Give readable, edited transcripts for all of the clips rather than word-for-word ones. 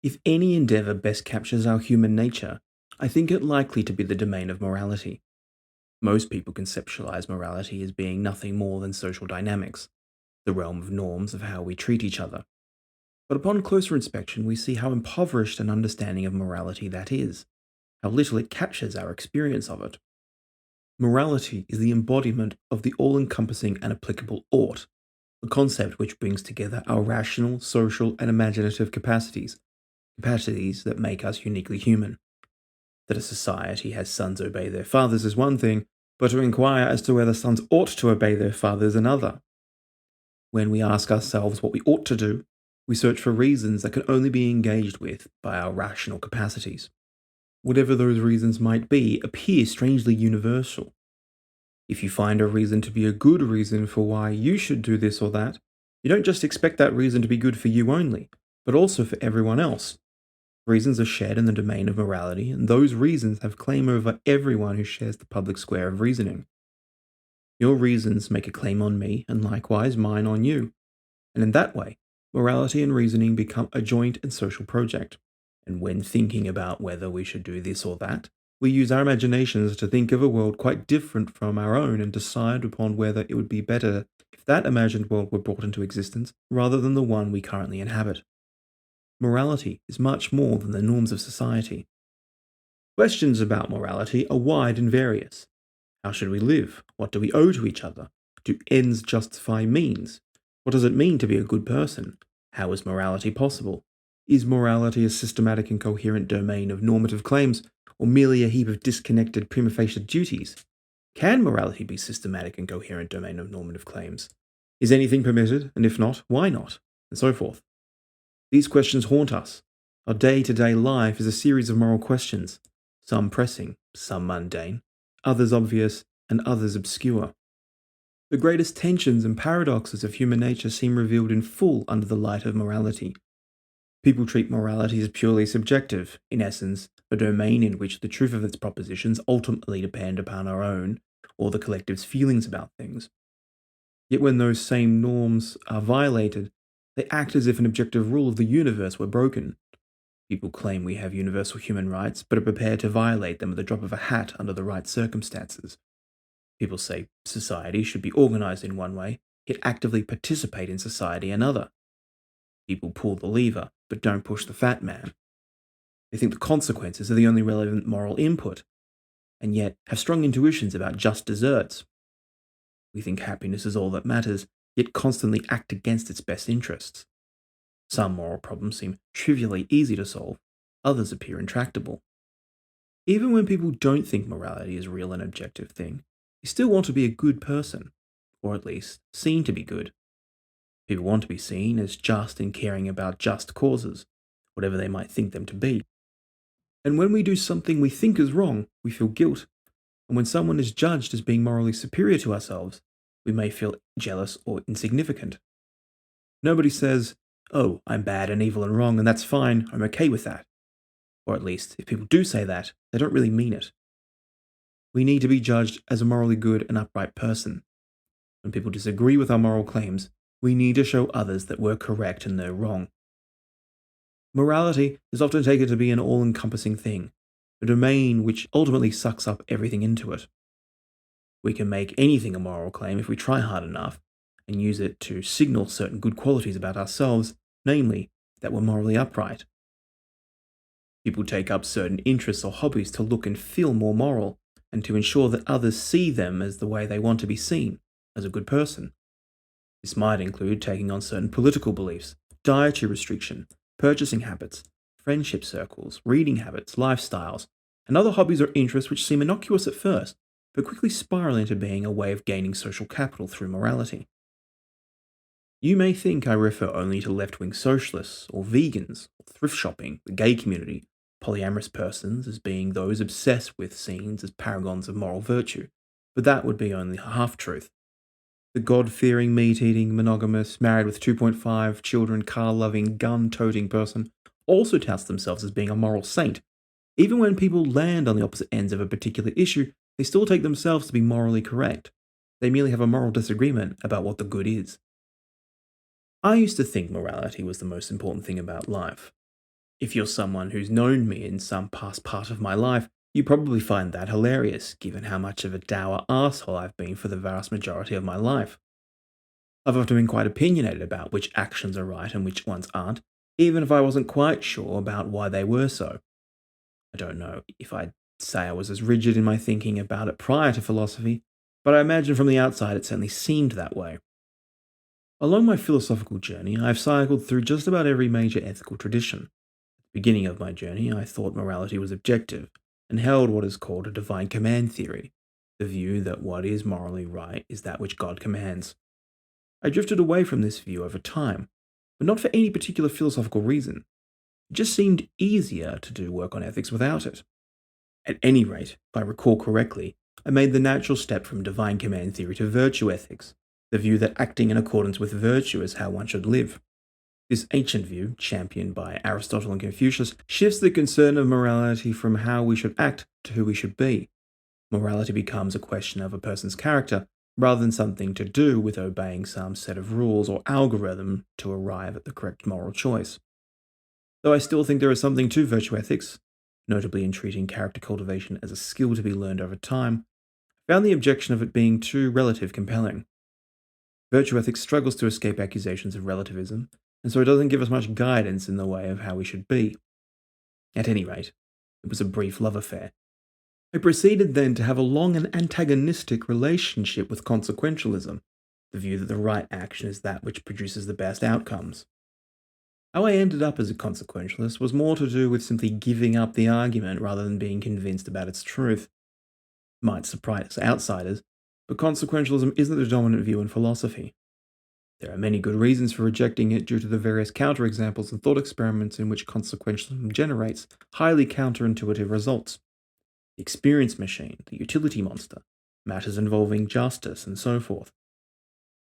If any endeavour best captures our human nature, I think it likely to be the domain of morality. Most people conceptualize morality as being nothing more than social dynamics, the realm of norms of how we treat each other. But upon closer inspection, we see how impoverished an understanding of morality that is, how little it captures our experience of it. Morality is the embodiment of the all encompassing and applicable ought, a concept which brings together our rational, social, and imaginative capacities that make us uniquely human. That a society has sons obey their fathers is one thing, but to inquire as to whether sons ought to obey their fathers is another. When we ask ourselves what we ought to do, we search for reasons that can only be engaged with by our rational capacities. Whatever those reasons might be, appear strangely universal. If you find a reason to be a good reason for why you should do this or that, you don't just expect that reason to be good for you only, but also for everyone else. Reasons are shared in the domain of morality, and those reasons have claim over everyone who shares the public square of reasoning. Your reasons make a claim on me, and likewise mine on you. And in that way, morality and reasoning become a joint and social project. And when thinking about whether we should do this or that, we use our imaginations to think of a world quite different from our own and decide upon whether it would be better if that imagined world were brought into existence rather than the one we currently inhabit. Morality is much more than the norms of society. Questions about morality are wide and various. How should we live? What do we owe to each other? Do ends justify means? What does it mean to be a good person? How is morality possible? Is morality a systematic and coherent domain of normative claims, or merely a heap of disconnected prima facie duties? Can morality be systematic and coherent domain of normative claims? Is anything permitted, and if not, why not? And so forth. These questions haunt us. Our day-to-day life is a series of moral questions, some pressing, some mundane, others obvious, and others obscure. The greatest tensions and paradoxes of human nature seem revealed in full under the light of morality. People treat morality as purely subjective, in essence, a domain in which the truth of its propositions ultimately depend upon our own or the collective's feelings about things. Yet when those same norms are violated, they act as if an objective rule of the universe were broken. People claim we have universal human rights, but are prepared to violate them at the drop of a hat under the right circumstances. People say society should be organized in one way, yet actively participate in society another. People pull the lever, but don't push the fat man. They think the consequences are the only relevant moral input, and yet have strong intuitions about just desserts. We think happiness is all that matters, yet constantly act against its best interests. Some moral problems seem trivially easy to solve, others appear intractable. Even when people don't think morality is a real and objective thing, they still want to be a good person, or at least seen to be good. People want to be seen as just and caring about just causes, whatever they might think them to be. And when we do something we think is wrong, we feel guilt. And when someone is judged as being morally superior to ourselves, we may feel jealous or insignificant. Nobody says, "Oh, I'm bad and evil and wrong, and that's fine, I'm okay with that." Or at least, if people do say that, they don't really mean it. We need to be judged as a morally good and upright person. When people disagree with our moral claims, we need to show others that we're correct and they're wrong. Morality is often taken to be an all-encompassing thing, a domain which ultimately sucks up everything into it. We can make anything a moral claim if we try hard enough and use it to signal certain good qualities about ourselves, namely, that we're morally upright. People take up certain interests or hobbies to look and feel more moral, and to ensure that others see them as the way they want to be seen, as a good person. This might include taking on certain political beliefs, dietary restriction, purchasing habits, friendship circles, reading habits, lifestyles, and other hobbies or interests which seem innocuous at first, but quickly spiral into being a way of gaining social capital through morality. You may think I refer only to left-wing socialists, or vegans, or thrift shopping, the gay community, polyamorous persons as being those obsessed with scenes as paragons of moral virtue, but that would be only a half-truth. The God-fearing, meat-eating, monogamous, married with 2.5 children, car-loving, gun-toting person also touts themselves as being a moral saint. Even when people land on the opposite ends of a particular issue, they still take themselves to be morally correct. They merely have a moral disagreement about what the good is. I used to think morality was the most important thing about life. If you're someone who's known me in some past part of my life, you probably find that hilarious, given how much of a dour asshole I've been for the vast majority of my life. I've often been quite opinionated about which actions are right and which ones aren't, even if I wasn't quite sure about why they were so. I don't know if I'd say I was as rigid in my thinking about it prior to philosophy, but I imagine from the outside it certainly seemed that way. Along my philosophical journey, I've cycled through just about every major ethical tradition. At the beginning of my journey, I thought morality was objective and held what is called a divine command theory, the view that what is morally right is that which God commands. I drifted away from this view over time, but not for any particular philosophical reason. It just seemed easier to do work on ethics without it. At any rate, if I recall correctly, I made the natural step from divine command theory to virtue ethics, the view that acting in accordance with virtue is how one should live. This ancient view, championed by Aristotle and Confucius, shifts the concern of morality from how we should act to who we should be. Morality becomes a question of a person's character, rather than something to do with obeying some set of rules or algorithm to arrive at the correct moral choice. Though I still think there is something to virtue ethics, notably in treating character cultivation as a skill to be learned over time, I found the objection of it being too relative compelling. Virtue ethics struggles to escape accusations of relativism, and so it doesn't give us much guidance in the way of how we should be. At any rate, it was a brief love affair. I proceeded then to have a long and antagonistic relationship with consequentialism, the view that the right action is that which produces the best outcomes. How I ended up as a consequentialist was more to do with simply giving up the argument rather than being convinced about its truth. It might surprise outsiders, but consequentialism isn't the dominant view in philosophy. There are many good reasons for rejecting it due to the various counterexamples and thought experiments in which consequentialism generates highly counterintuitive results. The experience machine, the utility monster, matters involving justice, and so forth.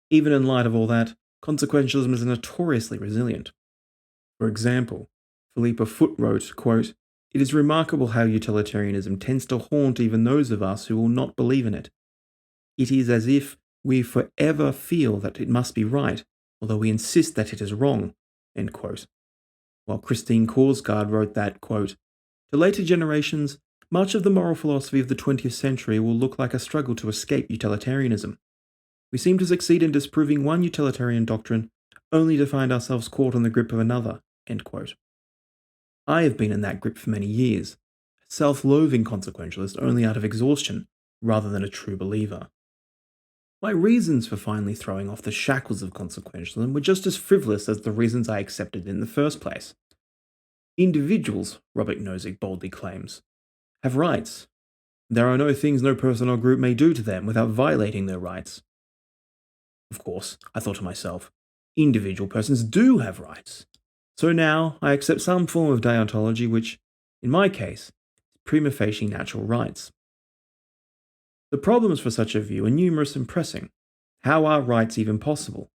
Even in light of all that, consequentialism is notoriously resilient. For example, Philippa Foot wrote, quote, "It is remarkable how utilitarianism tends to haunt even those of us who will not believe in it. It is as if we forever feel that it must be right, although we insist that it is wrong." End quote. While Christine Korsgaard wrote that, quote, "To later generations, much of the moral philosophy of the 20th century will look like a struggle to escape utilitarianism. We seem to succeed in disproving one utilitarian doctrine, only to find ourselves caught in the grip of another." End quote. I have been in that grip for many years, a self-loathing consequentialist only out of exhaustion, rather than a true believer. My reasons for finally throwing off the shackles of consequentialism were just as frivolous as the reasons I accepted in the first place. Individuals, Robert Nozick boldly claims, have rights. There are no things no person or group may do to them without violating their rights. Of course, I thought to myself, individual persons do have rights. So now I accept some form of deontology which, in my case, is prima facie natural rights. The problems for such a view are numerous and pressing. How are rights even possible?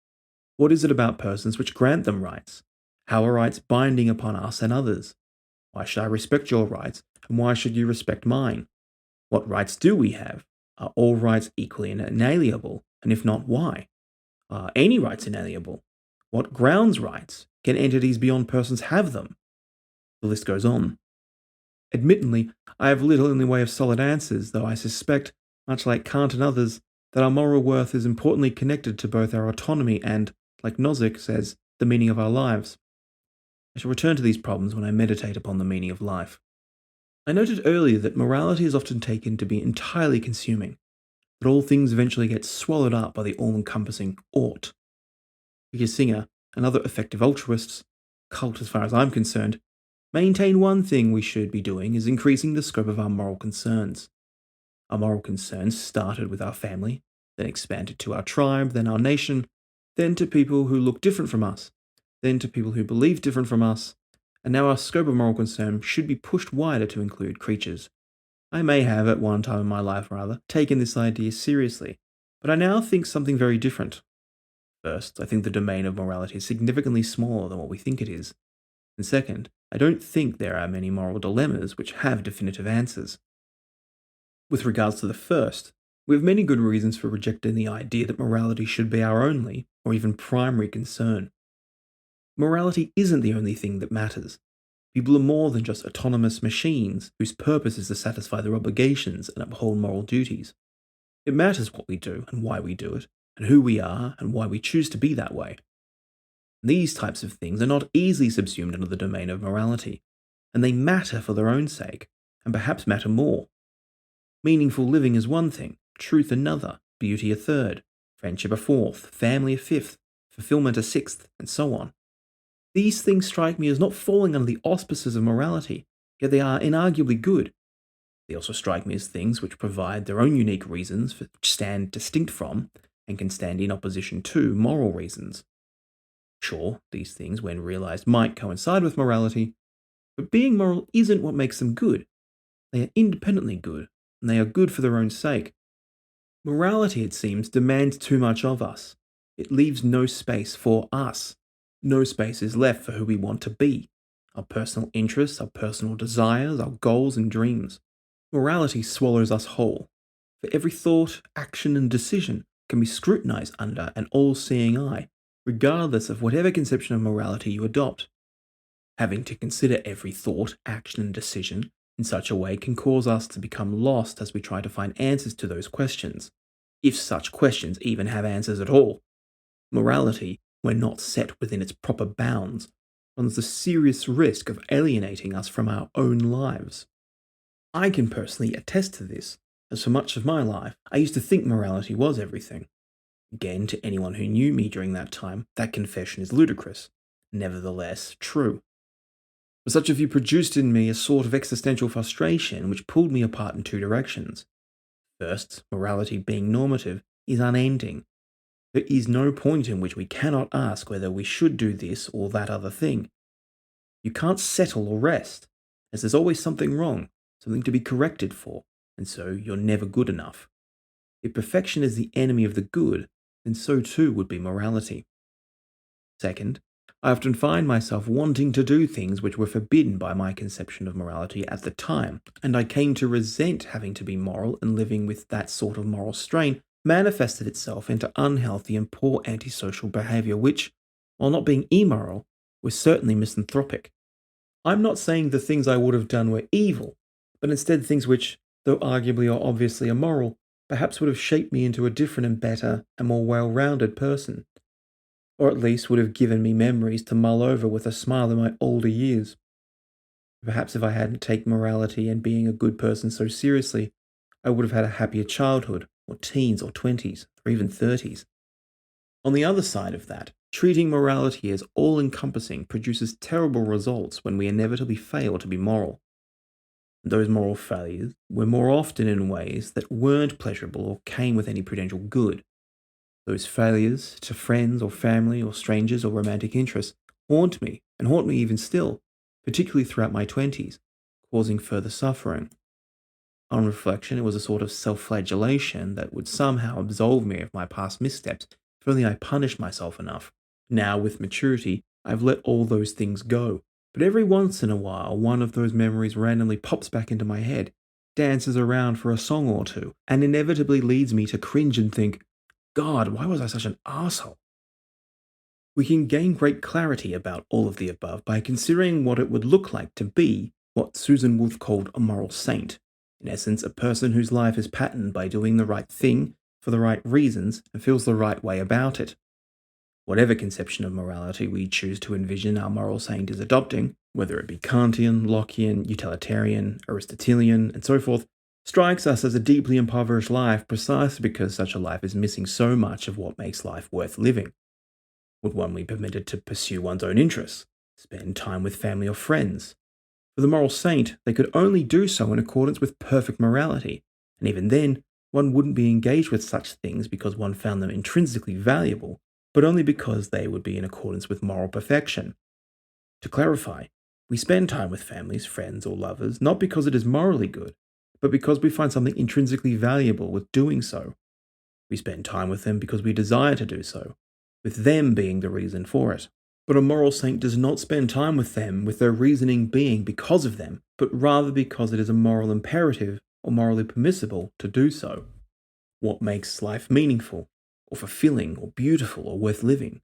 What is it about persons which grant them rights? How are rights binding upon us and others? Why should I respect your rights, and why should you respect mine? What rights do we have? Are all rights equally inalienable, and if not, why? Are any rights inalienable? What grounds rights? Can entities beyond persons have them? The list goes on. Admittedly, I have little in the way of solid answers, though I suspect, much like Kant and others, that our moral worth is importantly connected to both our autonomy and, like Nozick says, the meaning of our lives. I shall return to these problems when I meditate upon the meaning of life. I noted earlier that morality is often taken to be entirely consuming, that all things eventually get swallowed up by the all-encompassing ought. Peter Singer and other effective altruists, cult as far as I'm concerned, maintain one thing we should be doing is increasing the scope of our moral concerns. Our moral concerns started with our family, then expanded to our tribe, then our nation, then to people who look different from us, then to people who believe different from us, and now our scope of moral concern should be pushed wider to include creatures. I may have, at one time in my life rather, taken this idea seriously, but I now think something very different. First, I think the domain of morality is significantly smaller than what we think it is. And second, I don't think there are many moral dilemmas which have definitive answers. With regards to the first, we have many good reasons for rejecting the idea that morality should be our only, or even primary concern. Morality isn't the only thing that matters. People are more than just autonomous machines whose purpose is to satisfy their obligations and uphold moral duties. It matters what we do and why we do it, and who we are and why we choose to be that way. These types of things are not easily subsumed into the domain of morality, and they matter for their own sake, and perhaps matter more. Meaningful living is one thing, truth another, beauty a third, friendship a fourth, family a fifth, fulfillment a sixth, and so on. These things strike me as not falling under the auspices of morality, yet they are inarguably good. They also strike me as things which provide their own unique reasons which stand distinct from, and can stand in opposition to, moral reasons. Sure, these things, when realized, might coincide with morality, but being moral isn't what makes them good. They are independently good, and they are good for their own sake. Morality, it seems, demands too much of us. It leaves no space for us. No space is left for who we want to be, our personal interests, our personal desires, our goals and dreams. Morality swallows us whole. For every thought, action, and decision can be scrutinized under an all-seeing eye, regardless of whatever conception of morality you adopt. Having to consider every thought, action, and decision in such a way can cause us to become lost as we try to find answers to those questions, if such questions even have answers at all. Morality, when not set within its proper bounds, runs the serious risk of alienating us from our own lives. I can personally attest to this, as for much of my life, I used to think morality was everything. Again, to anyone who knew me during that time, that confession is ludicrous, nevertheless true. But such a view produced in me a sort of existential frustration which pulled me apart in two directions. First, morality being normative is unending. There is no point in which we cannot ask whether we should do this or that other thing. You can't settle or rest, as there's always something wrong, something to be corrected for, and so you're never good enough. If perfection is the enemy of the good, then so too would be morality. Second, I often find myself wanting to do things which were forbidden by my conception of morality at the time, and I came to resent having to be moral, and living with that sort of moral strain manifested itself into unhealthy and poor antisocial behavior which, while not being immoral, was certainly misanthropic. I'm not saying the things I would have done were evil, but instead things which, though arguably or obviously immoral, perhaps would have shaped me into a different and better and more well-rounded person, or at least would have given me memories to mull over with a smile in my older years. Perhaps if I hadn't taken morality and being a good person so seriously, I would have had a happier childhood, or teens, or 20s, or even 30s. On the other side of that, treating morality as all-encompassing produces terrible results when we inevitably fail to be moral. Those moral failures were more often in ways that weren't pleasurable or came with any prudential good. Those failures to friends or family or strangers or romantic interests haunt me, and haunt me even still, particularly throughout my 20s, causing further suffering. On reflection, it was a sort of self-flagellation that would somehow absolve me of my past missteps if only I punished myself enough. Now, with maturity, I've let all those things go, but every once in a while one of those memories randomly pops back into my head, dances around for a song or two, and inevitably leads me to cringe and think, God, why was I such an arsehole? We can gain great clarity about all of the above by considering what it would look like to be what Susan Wolf called a moral saint. In essence, a person whose life is patterned by doing the right thing for the right reasons and feels the right way about it. Whatever conception of morality we choose to envision our moral saint is adopting, whether it be Kantian, Lockean, utilitarian, Aristotelian, and so forth, strikes us as a deeply impoverished life precisely because such a life is missing so much of what makes life worth living. Would one be permitted to pursue one's own interests, spend time with family or friends? For the moral saint, they could only do so in accordance with perfect morality, and even then, one wouldn't be engaged with such things because one found them intrinsically valuable, but only because they would be in accordance with moral perfection. To clarify, we spend time with families, friends, or lovers not because it is morally good, but because we find something intrinsically valuable with doing so. We spend time with them because we desire to do so, with them being the reason for it. But a moral saint does not spend time with them with their reasoning being because of them, but rather because it is a moral imperative or morally permissible to do so. What makes life meaningful, or fulfilling, or beautiful, or worth living,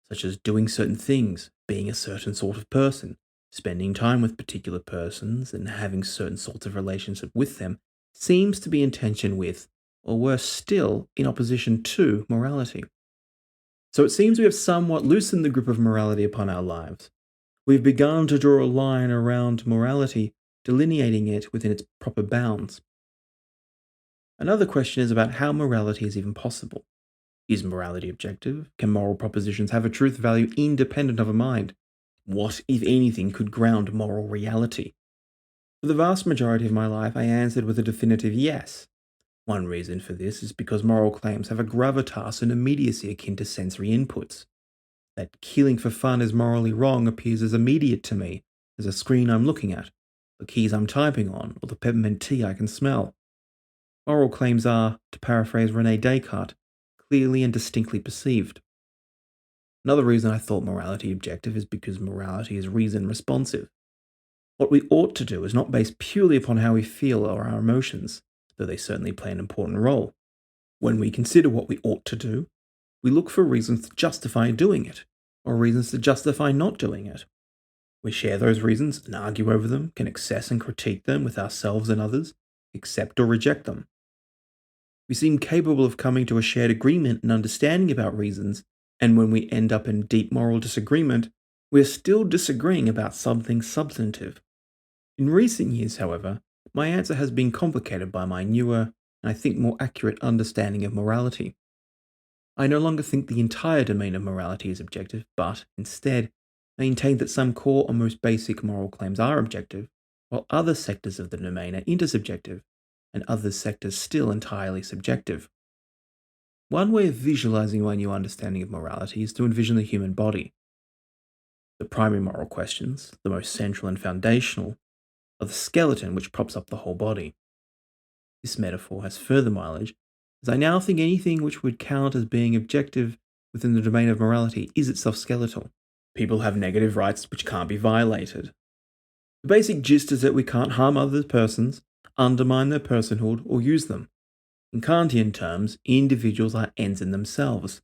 such as doing certain things, being a certain sort of person, Spending time with particular persons and having certain sorts of relationship with them seems to be in tension with, or worse still, in opposition to, morality. So it seems we have somewhat loosened the grip of morality upon our lives. We've begun to draw a line around morality, delineating it within its proper bounds. Another question is about how morality is even possible. Is morality objective? Can moral propositions have a truth value independent of a mind? What, if anything, could ground moral reality? For the vast majority of my life, I answered with a definitive yes. One reason for this is because moral claims have a gravitas and immediacy akin to sensory inputs. That killing for fun is morally wrong appears as immediate to me as a screen I'm looking at, the keys I'm typing on, or the peppermint tea I can smell. Moral claims are, to paraphrase Rene Descartes, clearly and distinctly perceived. Another reason I thought morality objective is because morality is reason responsive. What we ought to do is not based purely upon how we feel or our emotions, though they certainly play an important role. When we consider what we ought to do, we look for reasons to justify doing it, or reasons to justify not doing it. We share those reasons and argue over them, can access and critique them with ourselves and others, accept or reject them. We seem capable of coming to a shared agreement and understanding about reasons, and when we end up in deep moral disagreement, we are still disagreeing about something substantive. In recent years, however, my answer has been complicated by my newer, and I think more accurate understanding of morality. I no longer think the entire domain of morality is objective, but, instead, maintain that some core or most basic moral claims are objective, while other sectors of the domain are intersubjective, and other sectors still entirely subjective. One way of visualizing my new understanding of morality is to envision the human body. The primary moral questions, the most central and foundational, are the skeleton which props up the whole body. This metaphor has further mileage, as I now think anything which would count as being objective within the domain of morality is itself skeletal. People have negative rights which can't be violated. The basic gist is that we can't harm other persons, undermine their personhood, or use them. In Kantian terms, individuals are ends in themselves.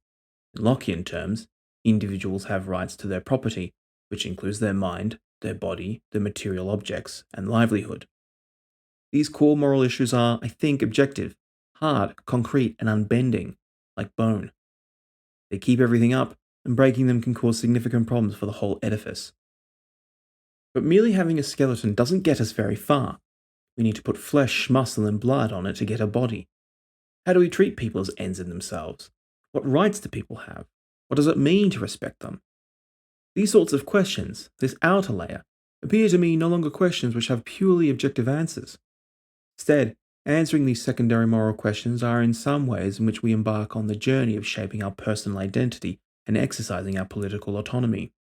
In Lockean terms, individuals have rights to their property, which includes their mind, their body, their material objects, and livelihood. These core moral issues are, I think, objective, hard, concrete, and unbending, like bone. They keep everything up, and breaking them can cause significant problems for the whole edifice. But merely having a skeleton doesn't get us very far. We need to put flesh, muscle, and blood on it to get a body. How do we treat people as ends in themselves? What rights do people have? What does it mean to respect them? These sorts of questions, this outer layer, appear to me no longer questions which have purely objective answers. Instead, answering these secondary moral questions are in some ways in which we embark on the journey of shaping our personal identity and exercising our political autonomy.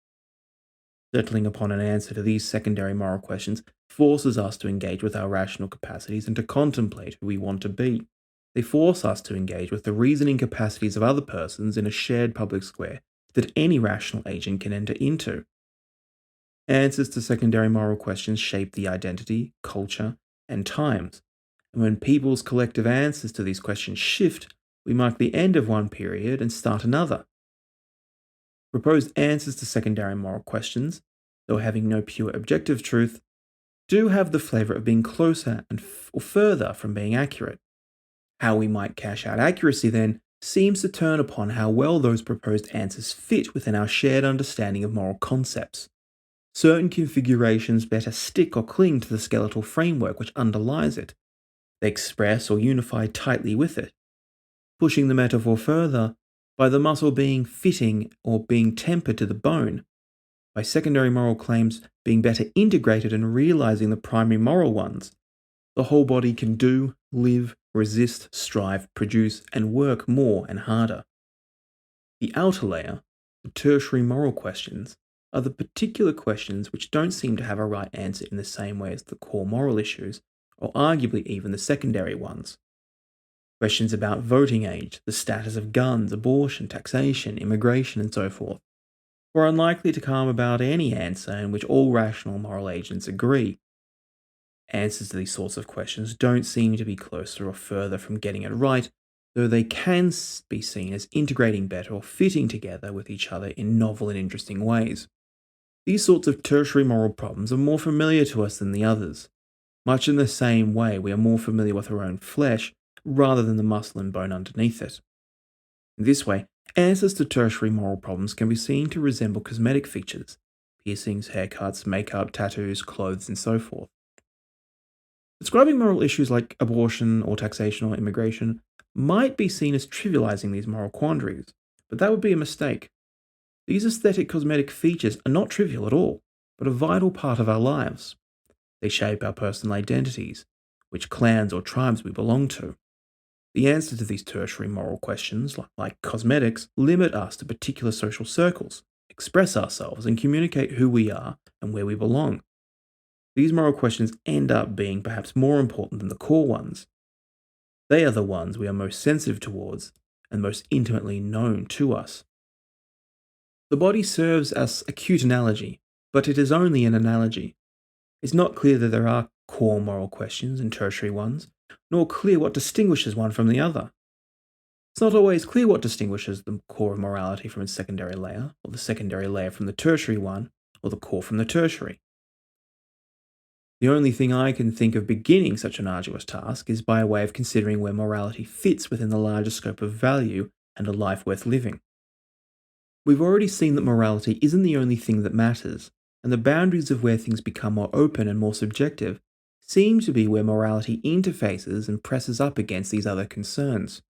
Settling upon an answer to these secondary moral questions forces us to engage with our rational capacities and to contemplate who we want to be. They force us to engage with the reasoning capacities of other persons in a shared public square that any rational agent can enter into. Answers to secondary moral questions shape the identity, culture, and times. And when people's collective answers to these questions shift, we mark the end of one period and start another. Proposed answers to secondary moral questions, though having no pure objective truth, do have the flavour of being closer or further from being accurate. How we might cash out accuracy, then, seems to turn upon how well those proposed answers fit within our shared understanding of moral concepts. Certain configurations better stick or cling to the skeletal framework which underlies it. They express or unify tightly with it. Pushing the metaphor further, by the muscle being fitting or being tempered to the bone, by secondary moral claims being better integrated and realizing the primary moral ones, the whole body can do, live, resist, strive, produce, and work more and harder. The outer layer, the tertiary moral questions, are the particular questions which don't seem to have a right answer in the same way as the core moral issues, or arguably even the secondary ones. Questions about voting age, the status of guns, abortion, taxation, immigration, and so forth, were unlikely to come about any answer in which all rational moral agents agree. Answers to these sorts of questions don't seem to be closer or further from getting it right, though they can be seen as integrating better or fitting together with each other in novel and interesting ways. These sorts of tertiary moral problems are more familiar to us than the others, much in the same way we are more familiar with our own flesh rather than the muscle and bone underneath it. In this way, answers to tertiary moral problems can be seen to resemble cosmetic features: piercings, haircuts, makeup, tattoos, clothes, and so forth. Describing moral issues like abortion or taxation or immigration might be seen as trivializing these moral quandaries, but that would be a mistake. These aesthetic cosmetic features are not trivial at all, but a vital part of our lives. They shape our personal identities, which clans or tribes we belong to. The answer to these tertiary moral questions, like cosmetics, limit us to particular social circles, express ourselves, and communicate who we are and where we belong. These moral questions end up being perhaps more important than the core ones. They are the ones we are most sensitive towards and most intimately known to us. The body serves as a cute analogy, but it is only an analogy. It's not clear that there are core moral questions and tertiary ones, nor clear what distinguishes one from the other. It's not always clear what distinguishes the core of morality from its secondary layer, or the secondary layer from the tertiary one, or the core from the tertiary. The only thing I can think of beginning such an arduous task is by way of considering where morality fits within the larger scope of value and a life worth living. We've already seen that morality isn't the only thing that matters, and the boundaries of where things become more open and more subjective seem to be where morality interfaces and presses up against these other concerns.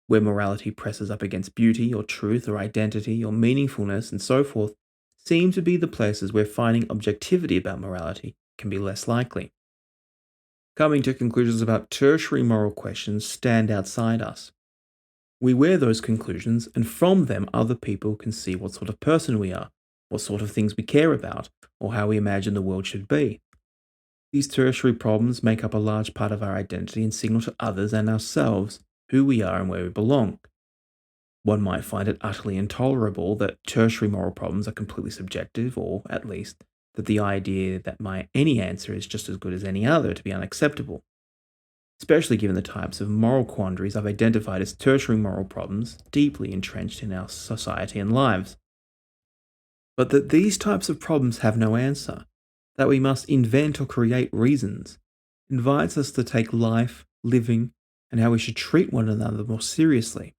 Where morality presses up against beauty or truth or identity or meaningfulness and so forth seem to be the places where finding objectivity about morality can be less likely. Coming to conclusions about tertiary moral questions stand outside us. We wear those conclusions, and from them, other people can see what sort of person we are, what sort of things we care about, or how we imagine the world should be. These tertiary problems make up a large part of our identity and signal to others and ourselves who we are and where we belong. One might find it utterly intolerable that tertiary moral problems are completely subjective, or, at least, that the idea that any answer is just as good as any other to be unacceptable, especially given the types of moral quandaries I've identified as tertiary moral problems deeply entrenched in our society and lives. But that these types of problems have no answer, that we must invent or create reasons, invites us to take life, living, and how we should treat one another more seriously.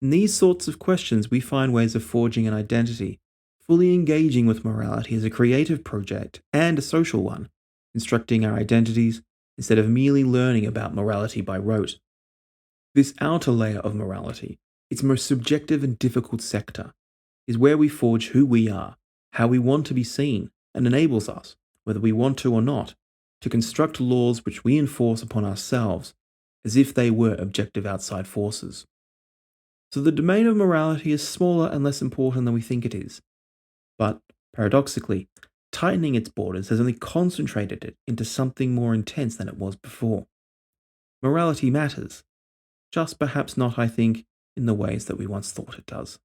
In these sorts of questions, we find ways of forging an identity, fully engaging with morality as a creative project and a social one, constructing our identities instead of merely learning about morality by rote. This outer layer of morality, its most subjective and difficult sector, is where we forge who we are, how we want to be seen, and enables us, whether we want to or not, to construct laws which we enforce upon ourselves as if they were objective outside forces. So the domain of morality is smaller and less important than we think it is. But, paradoxically, tightening its borders has only concentrated it into something more intense than it was before. Morality matters, just perhaps not, I think, in the ways that we once thought it does.